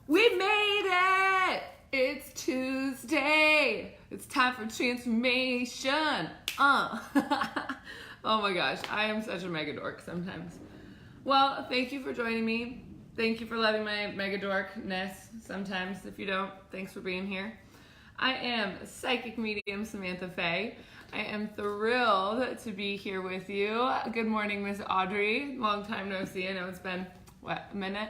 We made it! It's Tuesday. It's time for transformation. Oh my gosh, I am such a mega dork sometimes. Well, thank you for joining me. Thank you for loving my mega dorkness sometimes. If you don't, thanks for being here. I am psychic medium Samantha Faye. I am thrilled to be here with you. Good morning, Miss Audrey. Long time no see. I know it's been, what, a minute?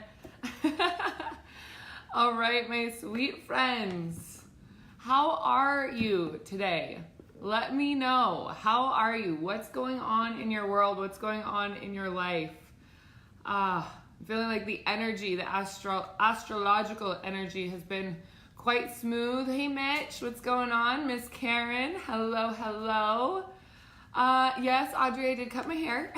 All right, my sweet friends. How are you today? Let me know. How are you? What's going on in your world? What's going on in your life? I'm feeling like the energy, the astrological energy has been quite smooth. Hey, Mitch, what's going on? Miss Karen, hello, hello. Yes, Audrey, I did cut my hair.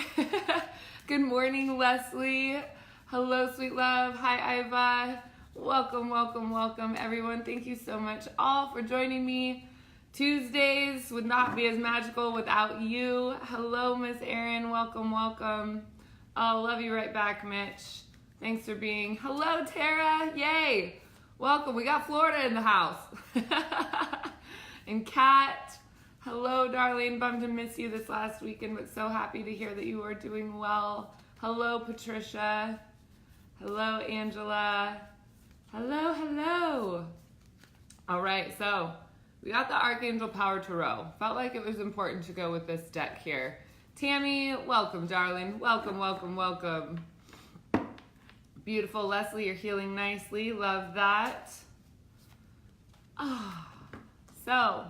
Good morning, Leslie. Hello, sweet love. Hi, Iva. Welcome, welcome, welcome, everyone. Thank you so much all for joining me. Tuesdays would not be as magical without you. Hello, Miss Erin. Welcome, welcome. Oh, love you right back, Mitch. Thanks for being. Hello, Tara. Yay. Welcome. We got Florida in the house. And Kat. Hello, darling. Bummed to miss you this last weekend, but so happy to hear that you are doing well. Hello, Patricia. Hello, Angela. Hello, hello. All right, so we got the Archangel Power Tarot. Felt like it was important to go with this deck here. Tammy, welcome, darling. Welcome, welcome, welcome. Beautiful, Leslie, you're healing nicely. Love that. So,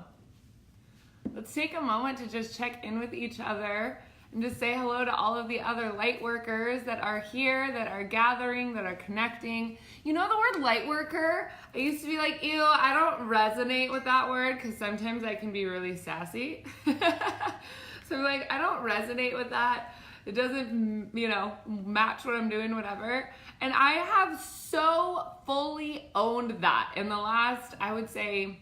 let's take a moment to just check in with each other and just say hello to all of the other light workers that are here, that are gathering, that are connecting. You know the word light worker? I used to be like, ew, I don't resonate with that word because sometimes I can be really sassy. So I'm like, I don't resonate with that. It doesn't, match what I'm doing, whatever. And I have so fully owned that in the last, I would say,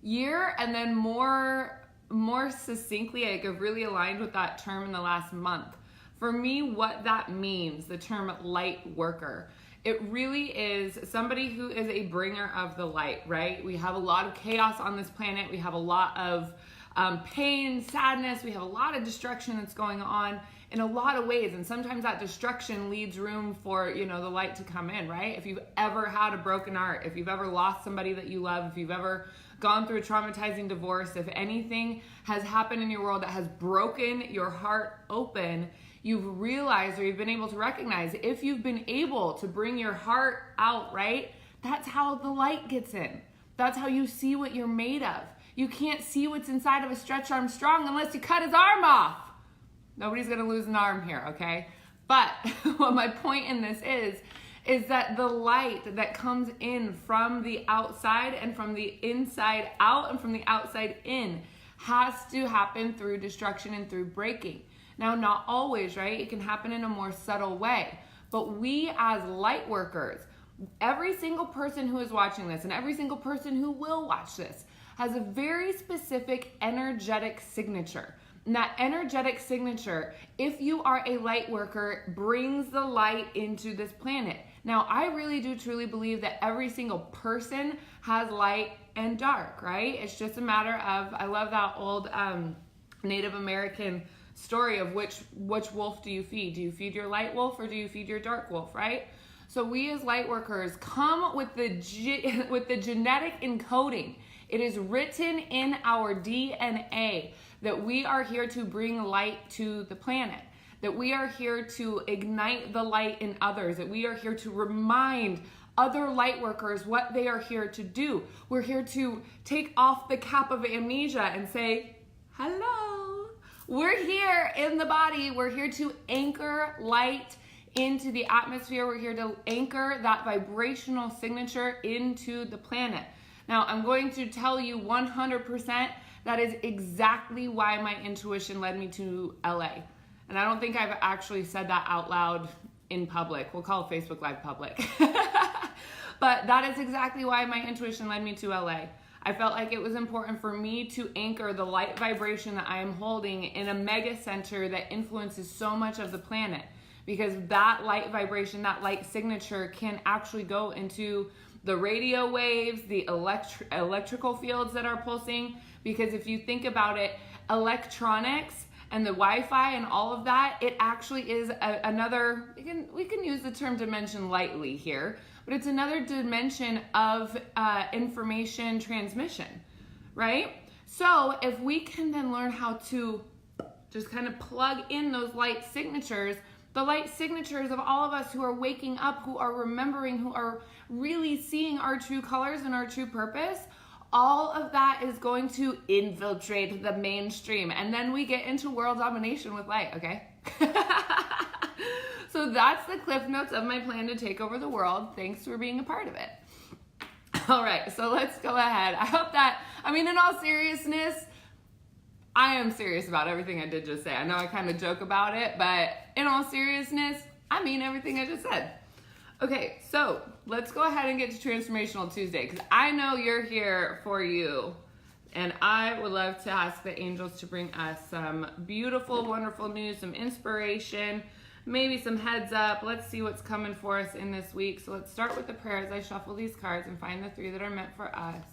year, and then more succinctly, like I've really aligned with that term in the last month. For me, what that means, the term light worker, it really is somebody who is a bringer of the light, right? We have a lot of chaos on this planet. We have a lot of pain, sadness. We have a lot of destruction that's going on in a lot of ways. And sometimes that destruction leaves room for, the light to come in, right? If you've ever had a broken heart, if you've ever lost somebody that you love, if you've ever gone through a traumatizing divorce, if anything has happened in your world that has broken your heart open, you've realized or you've been able to recognize, if you've been able to bring your heart out, right? That's how the light gets in. That's how you see what you're made of. You can't see what's inside of a Stretch Armstrong unless you cut his arm off. Nobody's gonna lose an arm here, okay? But what my point in this is that the light that comes in from the outside and from the inside out and from the outside in has to happen through destruction and through breaking. Now, not always, right? It can happen in a more subtle way. But we as light workers, every single person who is watching this and every single person who will watch this has a very specific energetic signature. And that energetic signature, if you are a light worker, brings the light into this planet. Now, I really do truly believe that every single person has light and dark, right? It's just a matter of, I love that old Native American story of which wolf do you feed? Do you feed your light wolf or do you feed your dark wolf, right? So we as light workers come with the genetic encoding. It is written in our DNA that we are here to bring light to the planet, that we are here to ignite the light in others, that we are here to remind other light workers what they are here to do. We're here to take off the cap of amnesia and say, hello. We're here in the body. We're here to anchor light into the atmosphere. We're here to anchor that vibrational signature into the planet. Now, I'm going to tell you 100% that is exactly why my intuition led me to LA. And I don't think I've actually said that out loud in public. We'll call Facebook Live public. But that is exactly why my intuition led me to LA. I felt like it was important for me to anchor the light vibration that I am holding in a mega center that influences so much of the planet. because that light vibration, that light signature can actually go into the radio waves, the electrical fields that are pulsing. Because if you think about it, electronics and the Wi-Fi and all of that, it actually is another, we can use the term dimension lightly here, but it's another dimension of information transmission, right? So if we can then learn how to just kind of plug in those light signatures, the light signatures of all of us who are waking up, who are remembering, who are really seeing our true colors and our true purpose, all of that is going to infiltrate the mainstream. And then we get into world domination with light, okay? So that's the cliff notes of my plan to take over the world. Thanks for being a part of it. All right, so let's go ahead. I hope that, in all seriousness, I am serious about everything I did just say. I know I kind of joke about it, but in all seriousness, I mean everything I just said. Okay, so let's go ahead and get to Transformational Tuesday, because I know you're here for you. And I would love to ask the angels to bring us some beautiful, wonderful news, some inspiration, maybe some heads up. Let's see what's coming for us in this week. So let's start with the prayers. I shuffle these cards and find the 3 that are meant for us.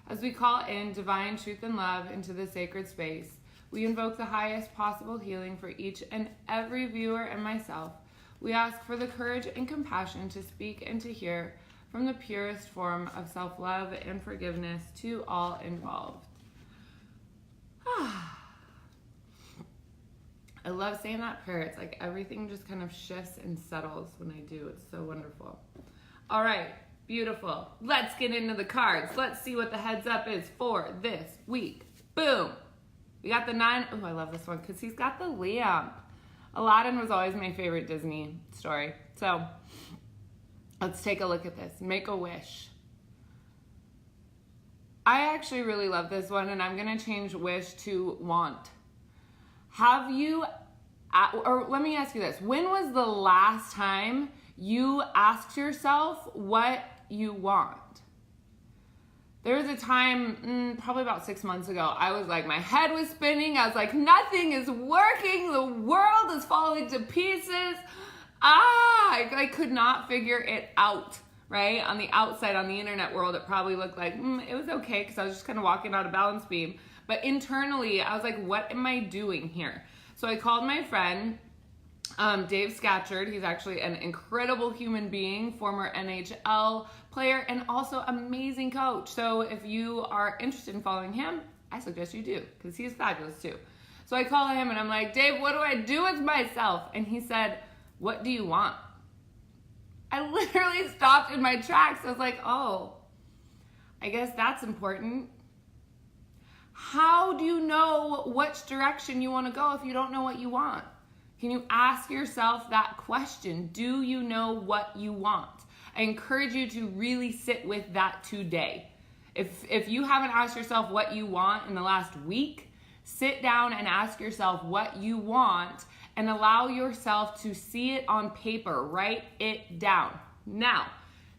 As we call in divine truth and love into the sacred space, we invoke the highest possible healing for each and every viewer and myself. We ask for the courage and compassion to speak and to hear from the purest form of self-love and forgiveness to all involved. I love saying that prayer. It's like everything just kind of shifts and settles when I do. It's so wonderful. All right, beautiful. Let's get into the cards. Let's see what the heads up is for this week. Boom. We got the 9. Oh, I love this one because he's got the lamp. Aladdin was always my favorite Disney story. So let's take a look at this. Make a wish. I actually really love this one, and I'm going to change wish to want. Have you, or let me ask you this. When was the last time you asked yourself what you want? There was a time, probably about 6 months ago, I was like, my head was spinning. I was like, nothing is working. The world is falling to pieces. I could not figure it out, right? On the outside, on the internet world, it probably looked like, it was okay because I was just kind of walking out a balance beam. But internally, I was like, what am I doing here? So I called my friend, Dave Scatcherd. He's actually an incredible human being, former NHL player, and also amazing coach. So if you are interested in following him, I suggest you do, because he's fabulous too. So I call him and I'm like, Dave, what do I do with myself? And he said, what do you want? I literally stopped in my tracks. I was like, oh, I guess that's important. How do you know which direction you want to go if you don't know what you want? Can you ask yourself that question? Do you know what you want? I encourage you to really sit with that today. If you haven't asked yourself what you want in the last week, sit down and ask yourself what you want and allow yourself to see it on paper. Write it down. Now,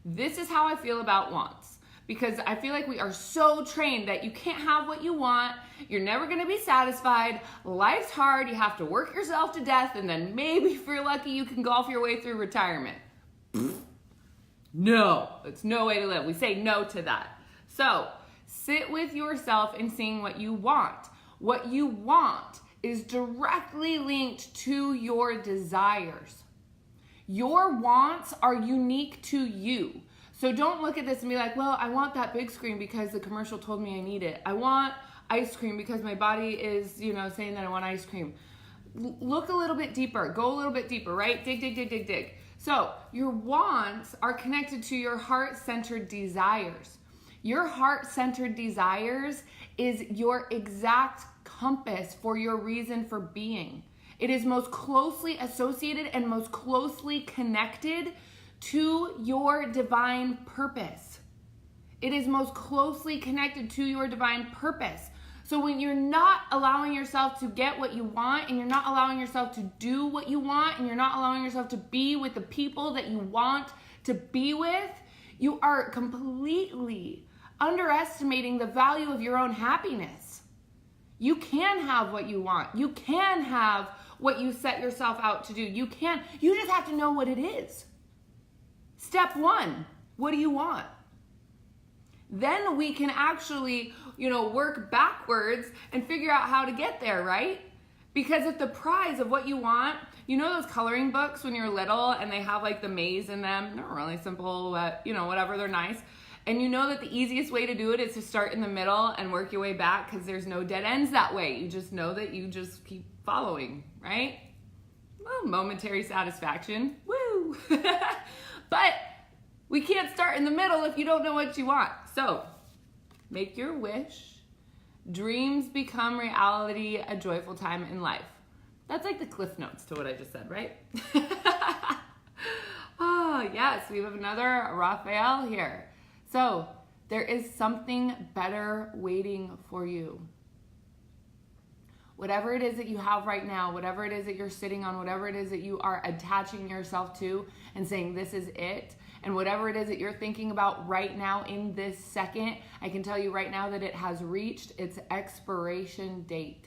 this is how I feel about wants, because I feel like we are so trained that you can't have what you want. You're never going to be satisfied. Life's hard. You have to work yourself to death, and then maybe if you're lucky, you can golf your way through retirement. No, it's no way to live. We say no to that. So sit with yourself and seeing what you want. What you want is directly linked to your desires. Your wants are unique to you. So don't look at this and be like, well, I want that big screen because the commercial told me I need it. I want ice cream because my body is, saying that I want ice cream. Look a little bit deeper. Go a little bit deeper, right? Dig, dig, dig, dig, dig. So your wants are connected to your heart-centered desires. Your heart-centered desires is your exact compass for your reason for being. It is most closely associated and most closely connected to your divine purpose. It is most closely connected to your divine purpose. So when you're not allowing yourself to get what you want, and you're not allowing yourself to do what you want, and you're not allowing yourself to be with the people that you want to be with, you are completely underestimating the value of your own happiness. You can have what you want. You can have what you set yourself out to do. You just have to know what it is. Step one, what do you want? Then we can actually, work backwards and figure out how to get there, right? Because if the prize of what you want, those coloring books when you're little and they have like the maze in them, they're really simple, but whatever, they're nice. And you know that the easiest way to do it is to start in the middle and work your way back because there's no dead ends that way. You just know that you just keep following, right? Well, momentary satisfaction, woo! But we can't start in the middle if you don't know what you want. So, make your wish. Dreams become reality, a joyful time in life. That's like the cliff notes to what I just said, right? Oh, yes, we have another Raphael here. So, there is something better waiting for you. Whatever it is that you have right now, whatever it is that you're sitting on, whatever it is that you are attaching yourself to and saying this is it, and whatever it is that you're thinking about right now in this second, I can tell you right now that it has reached its expiration date.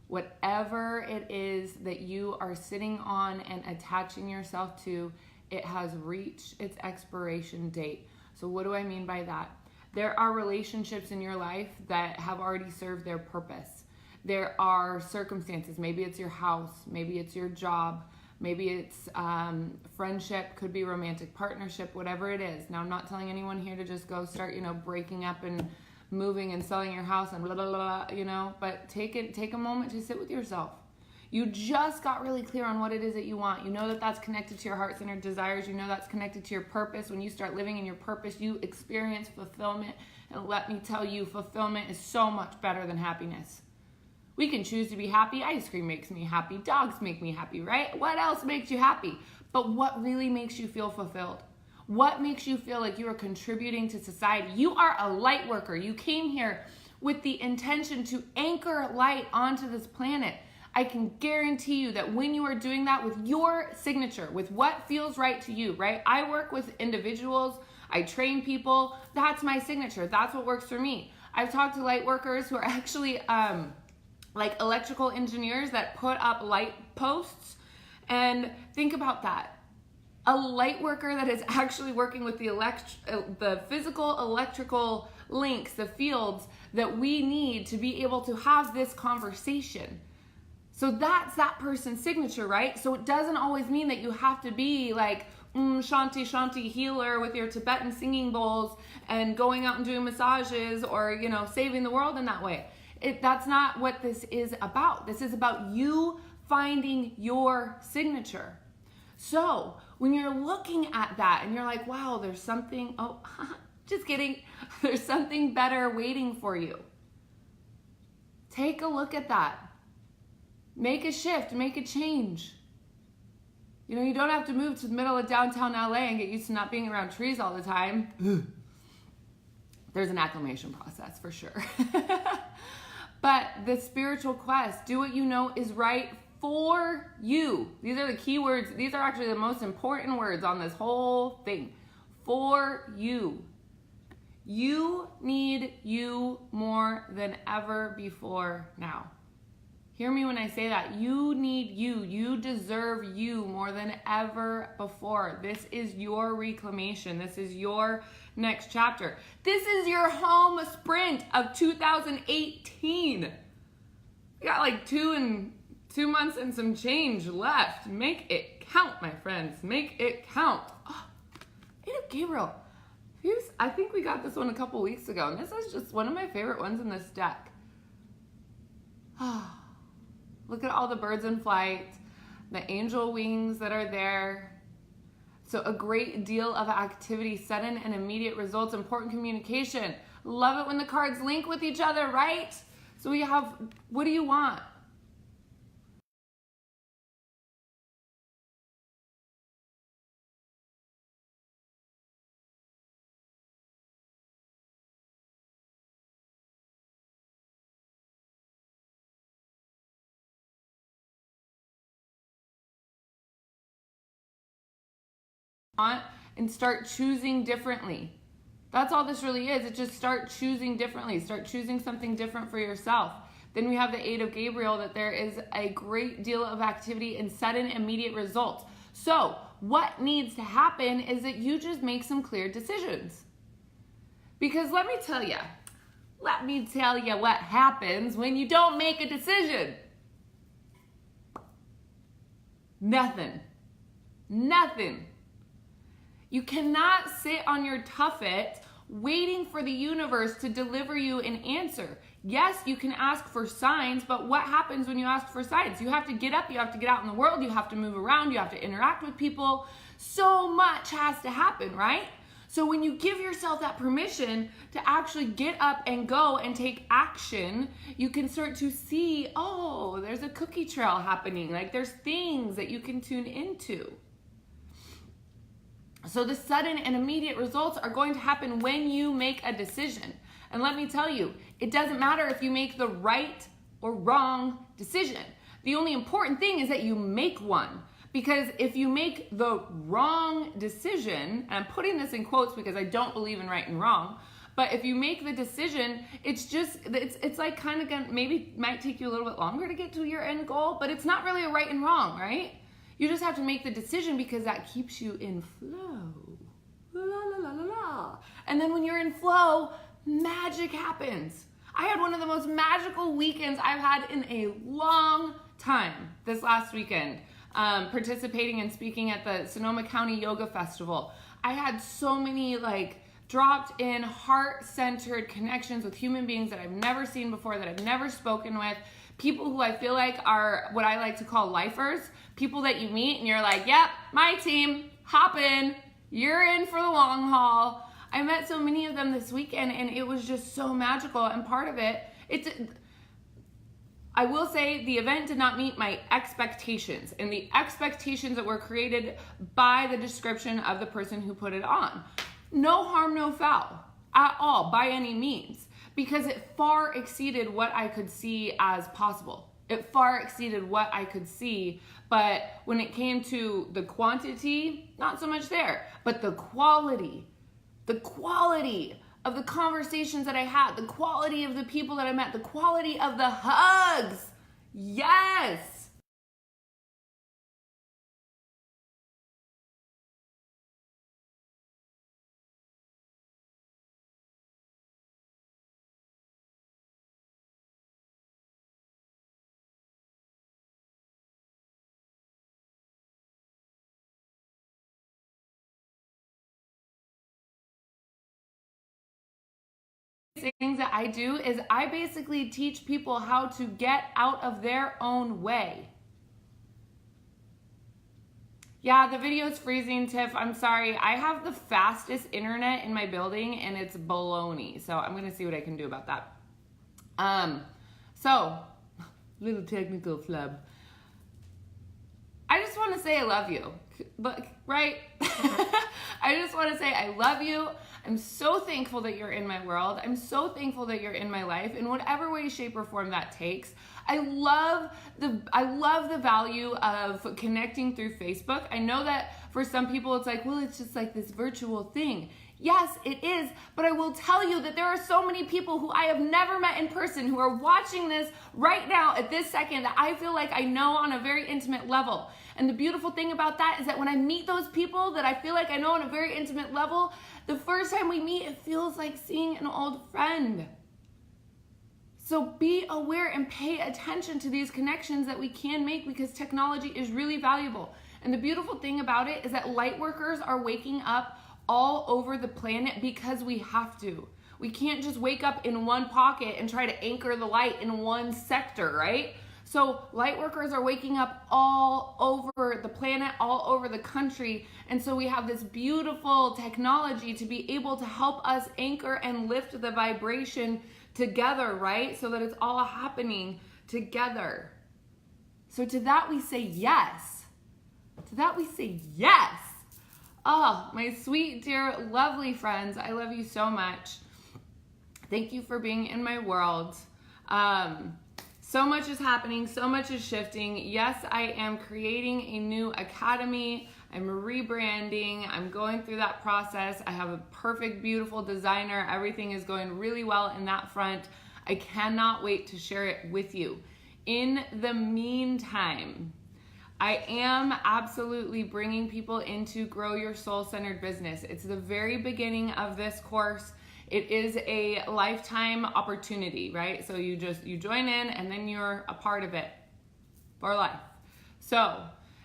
Whatever it is that you are sitting on and attaching yourself to, it has reached its expiration date. So what do I mean by that? There are relationships in your life that have already served their purpose. There are circumstances, maybe it's your house, maybe it's your job, maybe it's friendship, could be romantic partnership, whatever it is. Now, I'm not telling anyone here to just go start, breaking up and moving and selling your house and blah, blah, blah, but take a moment to sit with yourself. You just got really clear on what it is that you want. You know that that's connected to your heart-centered desires. You know that's connected to your purpose. When you start living in your purpose, you experience fulfillment. And let me tell you, fulfillment is so much better than happiness. We can choose to be happy. Ice cream makes me happy. Dogs make me happy, right? What else makes you happy? But what really makes you feel fulfilled? What makes you feel like you are contributing to society? You are a light worker. You came here with the intention to anchor light onto this planet. I can guarantee you that when you are doing that with your signature, with what feels right to you, right? I work with individuals. I train people. That's my signature. That's what works for me. I've talked to light workers who are actually like electrical engineers that put up light posts. And think about that. A light worker that is actually working with the physical electrical links, the fields that we need to be able to have this conversation. So that's that person's signature, right? So it doesn't always mean that you have to be like Shanti Shanti healer with your Tibetan singing bowls and going out and doing massages or, saving the world in that way. That's not what this is about. This is about you finding your signature. So when you're looking at that and you're like, wow, there's something, just kidding. There's something better waiting for you. Take a look at that. Make a shift, make a change. You don't have to move to the middle of downtown LA and get used to not being around trees all the time. There's an acclimation process for sure. But the spiritual quest, do what you know is right for you. These are the key words. These are actually the most important words on this whole thing. For you. You need you more than ever before now. Hear me when I say that. You need you. You deserve you more than ever before. This is your reclamation. This is your next chapter. This is your home sprint of 2018. We got like 2 months and some change left. Make it count, my friends. Make it count. Oh, Archangel Gabriel. I think we got this one a couple weeks ago, and this is just one of my favorite ones in this deck. Look at all the birds in flight, the angel wings that are there. So a great deal of activity, sudden and immediate results, important communication. Love it when the cards link with each other, right? So we have, what do you want? And start choosing differently. That's all this really is. It's just start choosing differently. Start choosing something different for yourself. Then we have the 8 of Gabriel, that there is a great deal of activity and sudden immediate results. So what needs to happen is that you just make some clear decisions. Because let me tell you what happens when you don't make a decision. Nothing. You cannot sit on your tuffet waiting for the universe to deliver you an answer. Yes, you can ask for signs, but what happens when you ask for signs? You have to get up, you have to get out in the world, you have to move around, you have to interact with people. So much has to happen, right? So when you give yourself that permission to actually get up and go and take action, you can start to see, oh, there's a cookie trail happening. Like there's things that you can tune into. So the sudden and immediate results are going to happen when you make a decision. And let me tell you, it doesn't matter if you make the right or wrong decision. The only important thing is that you make one. Because if you make the wrong decision, and I'm putting this in quotes because I don't believe in right and wrong, but if you make the decision, it's like kind of maybe might take you a little bit longer to get to your end goal, but it's not really a right and wrong, right? You just have to make the decision because that keeps you in flow. La, la, la, la, la. And then when you're in flow, magic happens. I had one of the most magical weekends I've had in a long time this last weekend, participating and speaking at the Sonoma County Yoga Festival. I had so many dropped in heart-centered connections with human beings that I've never seen before, that I've never spoken with, people who I feel like are what I like to call lifers, people that you meet and you're like, yep, my team, hop in, you're in for the long haul. I met so many of them this weekend and it was just so magical. And part of it, I will say the event did not meet my expectations, and the expectations that were created by the description of the person who put it on. No harm, no foul at all by any means, because it far exceeded what I could see as possible. It far exceeded what I could see, but when it came to the quantity, not so much there, but the quality of the conversations that I had, the quality of the people that I met, the quality of the hugs. Yes. Things that I do is I basically teach people how to get out of their own way. Yeah, the video's freezing, Tiff. I'm sorry. I have the fastest internet in my building and it's baloney. So I'm going to see what I can do about that. So, little technical flub. I just want to say I love you. Look, right? I just want to say I love you. I'm so thankful that you're in my world. I'm so thankful that you're in my life in whatever way, shape, or form that takes. I love the value of connecting through Facebook. I know that for some people it's like, well, it's just like this virtual thing. Yes, it is, but I will tell you that there are so many people who I have never met in person who are watching this right now at this second that I feel like I know on a very intimate level. And the beautiful thing about that is that when I meet those people that I feel like I know on a very intimate level, the first time we meet, it feels like seeing an old friend. So be aware and pay attention to these connections that we can make, because technology is really valuable. And the beautiful thing about it is that light workers are waking up all over the planet because we have to. We can't just wake up in one pocket and try to anchor the light in one sector, right? So light workers are waking up all over the planet, all over the country. And so we have this beautiful technology to be able to help us anchor and lift the vibration together, right? So that it's all happening together. So to that we say yes. To that we say yes. Oh, my sweet, dear, lovely friends. I love you so much. Thank you for being in my world. So much is happening. So much is shifting. Yes, I am creating a new academy. I'm rebranding. I'm going through that process. I have a perfect, beautiful designer. Everything is going really well in that front. I cannot wait to share it with you. In the meantime, I am absolutely bringing people into Grow Your Soul-Centered Business. It's the very beginning of this course. It is a lifetime opportunity, right? So you join in and then you're a part of it for life. So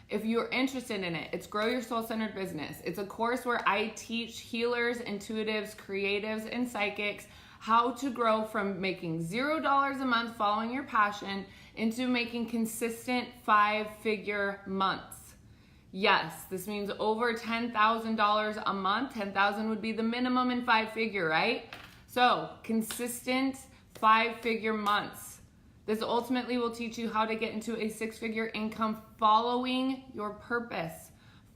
if you're interested in it, it's Grow Your Soul-Centered Business. It's a course where I teach healers, intuitives, creatives, and psychics how to grow from making $0 a month following your passion into making consistent 5-figure months. Yes, this means over $10,000 a month. 10,000 would be the minimum in 5-figure, right? So consistent 5-figure months. This ultimately will teach you how to get into a 6-figure income following your purpose,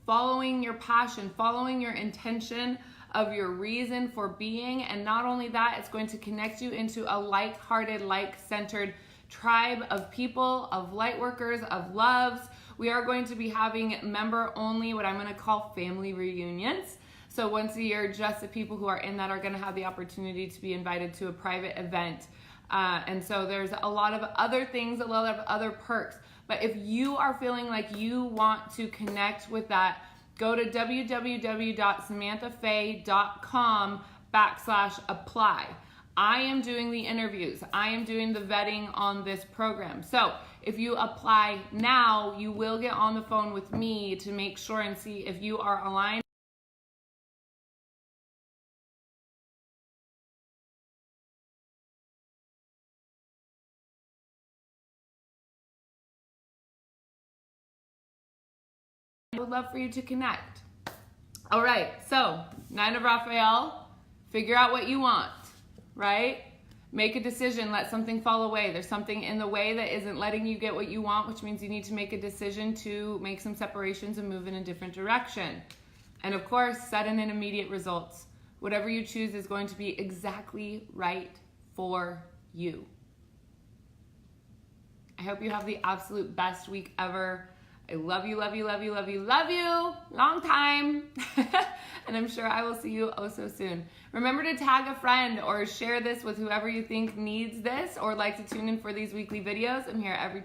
following your passion, following your intention of your reason for being. And not only that, it's going to connect you into a like-hearted, like-centered tribe of people, of light workers, of loves. We are going to be having member only, what I'm going to call family reunions. So once a year, just the people who are in that are going to have the opportunity to be invited to a private event. And so there's a lot of other things, a lot of other perks. But if you are feeling like you want to connect with that, go to www.samanthafaye.com/apply. I am doing the interviews. I am doing the vetting on this program. So if you apply now, you will get on the phone with me to make sure and see if you are aligned. I would love for you to connect. All right, so 9 of Raphael, figure out what you want, right? Make a decision, let something fall away. There's something in the way that isn't letting you get what you want, which means you need to make a decision to make some separations and move in a different direction. And of course, sudden and immediate results. Whatever you choose is going to be exactly right for you. I hope you have the absolute best week ever. I love you, love you, love you, love you, love you. Long time. And I'm sure I will see you oh so soon. Remember to tag a friend or share this with whoever you think needs this or like to tune in for these weekly videos. I'm here every